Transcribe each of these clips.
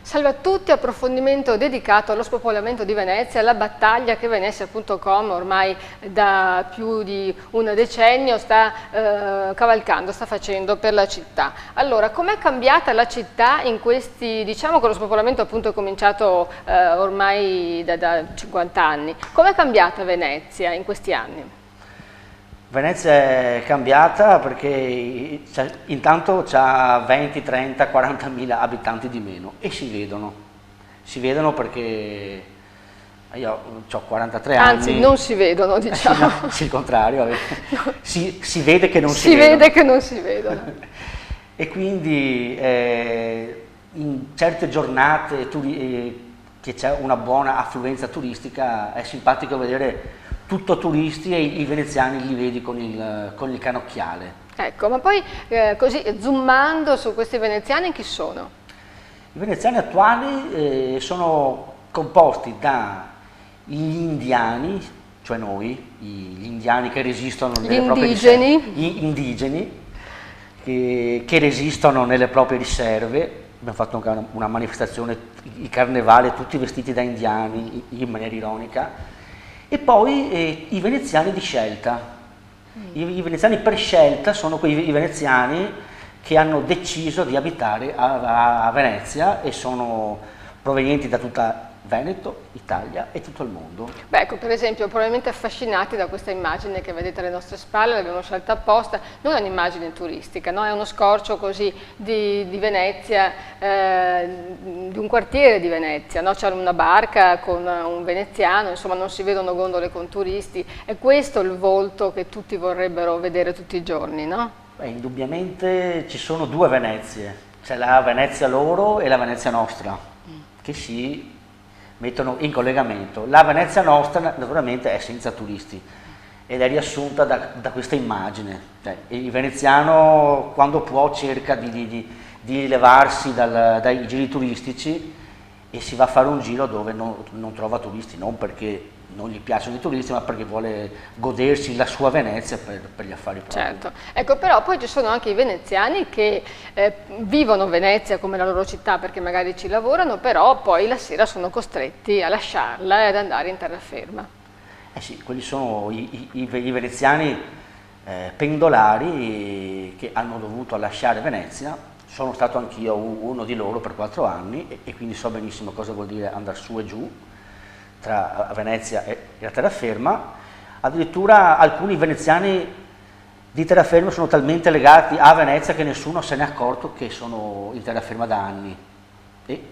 Salve a tutti, approfondimento dedicato allo spopolamento di Venezia, alla battaglia che Venezia.com ormai da più di un decennio sta cavalcando, sta facendo per la città. Allora, com'è cambiata la città in questi, diciamo che lo spopolamento appunto è cominciato ormai da 50 anni, com'è cambiata Venezia in questi anni? Venezia è cambiata perché intanto ha 20, 30, 40 mila abitanti di meno e si vedono perché io ho 43 anni. Anzi, non si vedono, diciamo. No, sì, il contrario, si vede che non si vedono. Si vede che non si vedono. E quindi in certe giornate che c'è una buona affluenza turistica è simpatico vedere tutto turisti e i veneziani li vedi con il canocchiale. Ecco, ma poi così zoomando su questi veneziani, chi sono? I veneziani attuali sono composti dagli indiani, cioè noi, gli indiani che resistono nelle proprie riserve, gli indigeni che resistono nelle proprie riserve. Abbiamo fatto anche una manifestazione, il carnevale, tutti vestiti da indiani in maniera ironica. E poi i veneziani di scelta. I veneziani per scelta sono quei veneziani che hanno deciso di abitare a Venezia e sono provenienti da tutta Veneto, Italia e tutto il mondo. Beh, ecco, per esempio, probabilmente affascinati da questa immagine che vedete alle nostre spalle, l'abbiamo scelta apposta, non è un'immagine turistica, no? È uno scorcio così di Venezia, di un quartiere di Venezia, no? C'è una barca con un veneziano, insomma non si vedono gondole con turisti, è questo il volto che tutti vorrebbero vedere tutti i giorni, no? Beh, indubbiamente ci sono due Venezie, c'è la Venezia loro e la Venezia nostra, che si mettono in collegamento. La Venezia nostra naturalmente è senza turisti ed è riassunta da questa immagine. Cioè, il veneziano quando può cerca di levarsi dai giri turistici e si va a fare un giro dove non trova turisti, non perché non gli piacciono i turisti, ma perché vuole godersi la sua Venezia per gli affari propri. Certo, ecco, però poi ci sono anche i veneziani che vivono Venezia come la loro città perché magari ci lavorano, però poi la sera sono costretti a lasciarla e ad andare in terraferma. Eh sì, quelli sono i veneziani pendolari che hanno dovuto lasciare Venezia. Sono stato anch'io uno di loro per 4 anni e quindi so benissimo cosa vuol dire andare su e giù tra Venezia e la terraferma. Addirittura alcuni veneziani di terraferma sono talmente legati a Venezia che nessuno se n'è accorto che sono in terraferma da anni e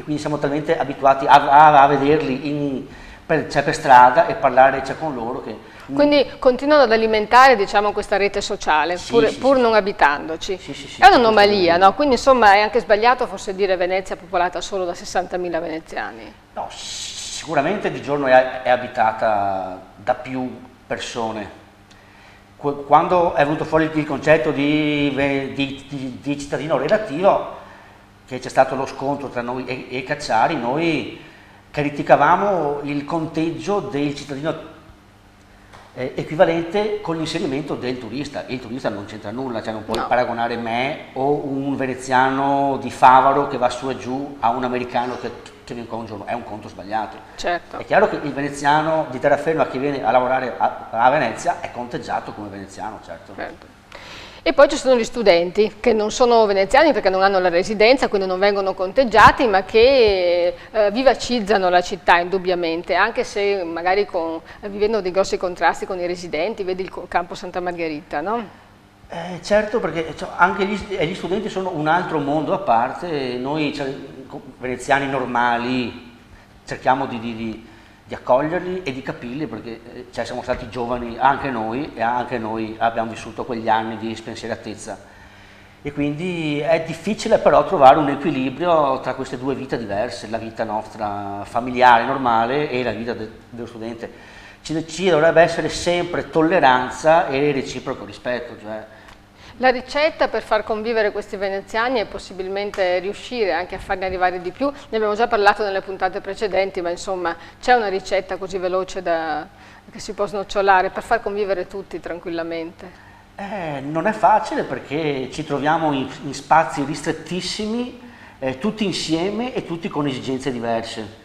quindi siamo talmente abituati a vederli per strada e parlare con loro che... Quindi continuano ad alimentare, diciamo, questa rete sociale, sì, pur sì, non abitandoci. Sì, è un'anomalia, no? Quindi insomma è anche sbagliato forse dire Venezia popolata solo da 60.000 veneziani. No, sicuramente di giorno è abitata da più persone. Quando è venuto fuori il concetto di cittadino relativo, che c'è stato lo scontro tra noi e Cacciari, noi criticavamo il conteggio del cittadino equivalente con l'inserimento del turista. Il turista non c'entra nulla, cioè non puoi paragonare me o un veneziano di Favaro che va su e giù a un americano che viene qua un giorno, è un conto sbagliato. Certo. È chiaro che il veneziano di terraferma che viene a lavorare a Venezia è conteggiato come veneziano, certo. E poi ci sono gli studenti che non sono veneziani perché non hanno la residenza, quindi non vengono conteggiati, ma che vivacizzano la città indubbiamente, anche se magari vivendo dei grossi contrasti con i residenti, vedi il campo Santa Margherita, no? Certo, perché anche gli studenti sono un altro mondo a parte. Noi veneziani normali cerchiamo di accoglierli e di capirli perché siamo stati giovani anche noi e anche noi abbiamo vissuto quegli anni di spensieratezza e quindi è difficile però trovare un equilibrio tra queste due vite diverse, la vita nostra familiare normale e la vita dello studente. Ci dovrebbe essere sempre tolleranza e reciproco rispetto. La ricetta per far convivere questi veneziani è possibilmente riuscire anche a farne arrivare di più, ne abbiamo già parlato nelle puntate precedenti, ma insomma c'è una ricetta così veloce che si può snocciolare per far convivere tutti tranquillamente? Non è facile perché ci troviamo in spazi ristrettissimi tutti insieme e tutti con esigenze diverse.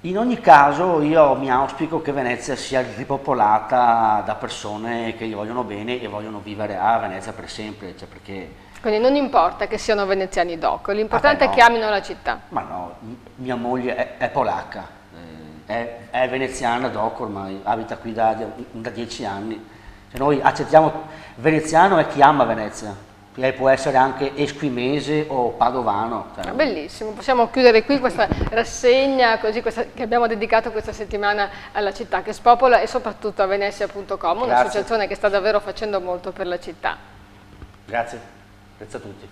In ogni caso io mi auspico che Venezia sia ripopolata da persone che gli vogliono bene e vogliono vivere a Venezia per sempre, cioè perché... Quindi non importa che siano veneziani doc, l'importante no. è che amino la città. Ma no, mia moglie è polacca, è veneziana doc ormai, abita qui da 10 anni. Cioè noi accettiamo, veneziano è chi ama Venezia. Può essere anche esquimese o padovano. Cioè. Bellissimo, possiamo chiudere qui questa rassegna così, che abbiamo dedicato questa settimana alla città che spopola e soprattutto a Venezia.com, un'associazione che sta davvero facendo molto per la città. Grazie, grazie a tutti.